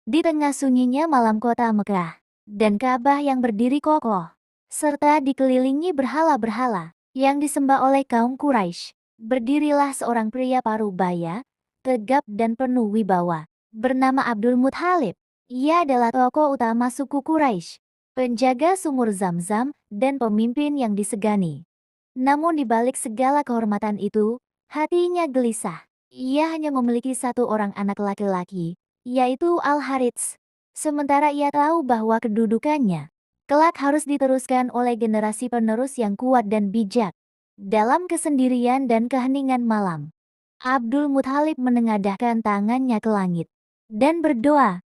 Di tengah sunyinya malam kota Mekah, dan Ka'bah yang berdiri kokoh, serta dikelilingi berhala-berhala yang disembah oleh kaum Quraisy, berdirilah seorang pria parubaya, tegap dan penuh wibawa, bernama Abdul Muthalib. Ia adalah tokoh utama suku Quraisy, penjaga sumur Zam-Zam, dan pemimpin yang disegani. Namun di balik segala kehormatan itu, hatinya gelisah. Ia hanya memiliki satu orang anak laki-laki, yaitu Al-Harits. Sementara ia tahu bahwa kedudukannya kelak harus diteruskan oleh generasi penerus yang kuat dan bijak. Dalam kesendirian dan keheningan malam, Abdul Muthalib menengadahkan tangannya ke langit dan berdoa,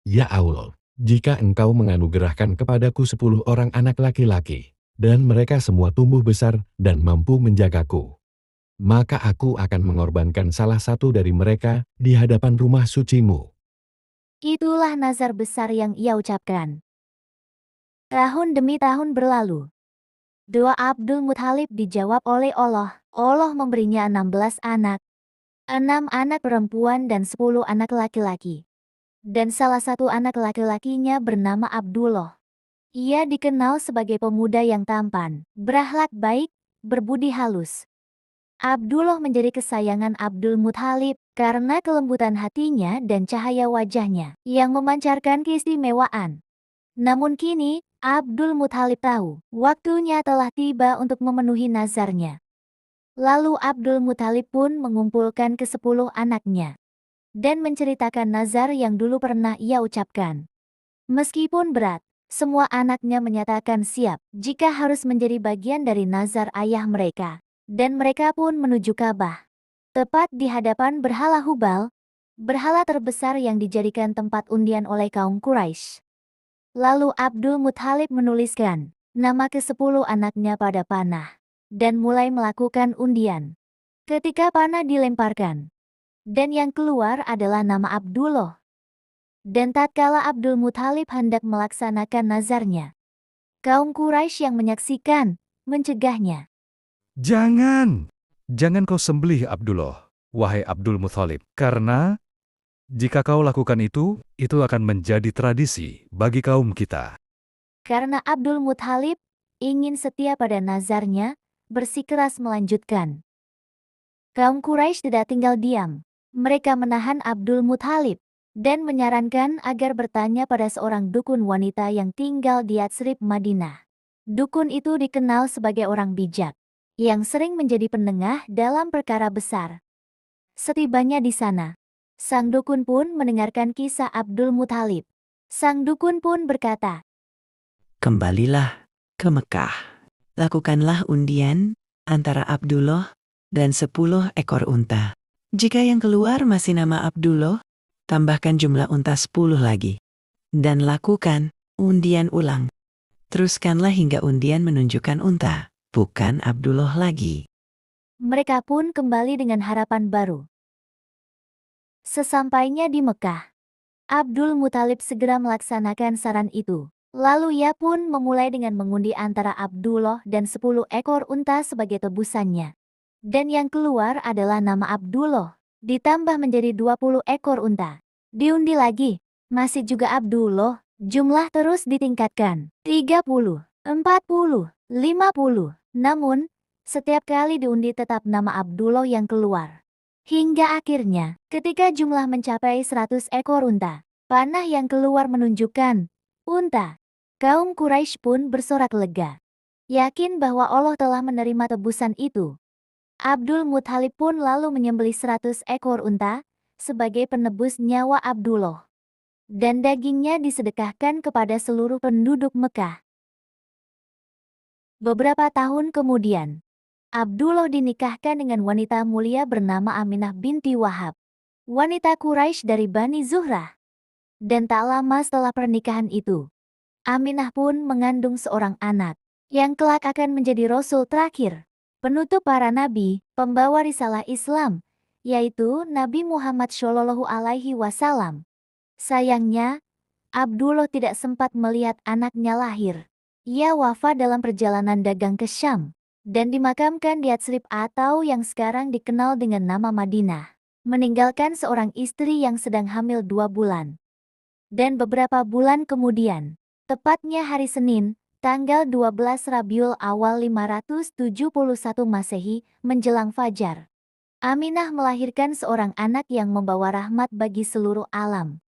Ya Allah, jika Engkau menganugerahkan kepadaku 10 orang anak laki-laki, dan mereka semua tumbuh besar dan mampu menjagaku, maka aku akan mengorbankan salah satu dari mereka di hadapan rumah suci-Mu. itulah nazar besar yang ia ucapkan. Tahun demi tahun berlalu. Doa Abdul Muthalib dijawab oleh Allah. Allah memberinya 16 anak, 6 anak perempuan dan 10 anak laki-laki. Dan salah satu anak laki-lakinya bernama Abdullah. Ia dikenal sebagai pemuda yang tampan, berakhlak baik, berbudi halus. Abdullah menjadi kesayangan Abdul Muthalib karena kelembutan hatinya dan cahaya wajahnya yang memancarkan keistimewaan. Namun kini, Abdul Muthalib tahu, waktunya telah tiba untuk memenuhi nazarnya. Lalu Abdul Muthalib pun mengumpulkan ke-10 anaknya dan menceritakan nazar yang dulu pernah ia ucapkan. Meskipun berat, semua anaknya menyatakan siap jika harus menjadi bagian dari nazar ayah mereka. Dan mereka pun menuju Ka'bah. Tepat di hadapan berhala Hubal, berhala terbesar yang dijadikan tempat undian oleh kaum Quraisy. Lalu Abdul Muthalib menuliskan nama ke-10 anaknya pada panah dan mulai melakukan undian. Ketika panah dilemparkan, dan yang keluar adalah nama Abdullah. Dan tatkala Abdul Muthalib hendak melaksanakan nazarnya, kaum Quraisy yang menyaksikan mencegahnya. Jangan kau sembelih Abdullah, wahai Abdul Muthalib, karena jika kau lakukan itu akan menjadi tradisi bagi kaum kita. Karena Abdul Muthalib ingin setia pada nazarnya, bersikeras melanjutkan. Kaum Quraisy tidak tinggal diam. Mereka menahan Abdul Muthalib dan menyarankan agar bertanya pada seorang dukun wanita yang tinggal di Yatsrib, Madinah. Dukun itu dikenal sebagai orang bijak, yang sering menjadi penengah dalam perkara besar. Setibanya di sana, sang dukun pun mendengarkan kisah Abdul Muthalib. Sang dukun pun berkata, Kembalilah ke Mekah. Lakukanlah undian antara Abdullah dan 10 ekor unta. Jika yang keluar masih nama Abdullah, tambahkan jumlah unta 10 lagi. Dan lakukan undian ulang. Teruskanlah hingga undian menunjukkan unta, bukan Abdullah lagi. mereka pun kembali dengan harapan baru. Sesampainya di Mekah, Abdul Muthalib segera melaksanakan saran itu. Lalu ia pun memulai dengan mengundi antara Abdullah dan 10 ekor unta sebagai tebusannya. Dan yang keluar adalah nama Abdullah, ditambah menjadi 20 ekor unta. Diundi lagi, masih juga Abdullah, jumlah terus ditingkatkan. 30, 40, 50. Namun, setiap kali diundi tetap nama Abdullah yang keluar. Hingga akhirnya, ketika jumlah mencapai 100 ekor unta, panah yang keluar menunjukkan unta. Kaum Quraisy pun bersorak lega, yakin bahwa Allah telah menerima tebusan itu. Abdul Muthalib pun lalu menyembelih 100 ekor unta sebagai penebus nyawa Abdullah. Dan dagingnya disedekahkan kepada seluruh penduduk Mekah. Beberapa tahun kemudian, Abdullah dinikahkan dengan wanita mulia bernama Aminah binti Wahab, wanita Quraisy dari Bani Zuhrah. Dan tak lama setelah pernikahan itu, Aminah pun mengandung seorang anak yang kelak akan menjadi rasul terakhir, penutup para nabi, pembawa risalah Islam, yaitu Nabi Muhammad Shallallahu Alaihi Wasallam. Sayangnya, Abdullah tidak sempat melihat anaknya lahir. Ia wafat dalam perjalanan dagang ke Syam dan dimakamkan di Yatsrib atau yang sekarang dikenal dengan nama Madinah, meninggalkan seorang istri yang sedang hamil 2 bulan. Dan beberapa bulan kemudian, tepatnya hari Senin, tanggal 12 Rabiul Awal 571 Masehi, menjelang fajar, Aminah melahirkan seorang anak yang membawa rahmat bagi seluruh alam.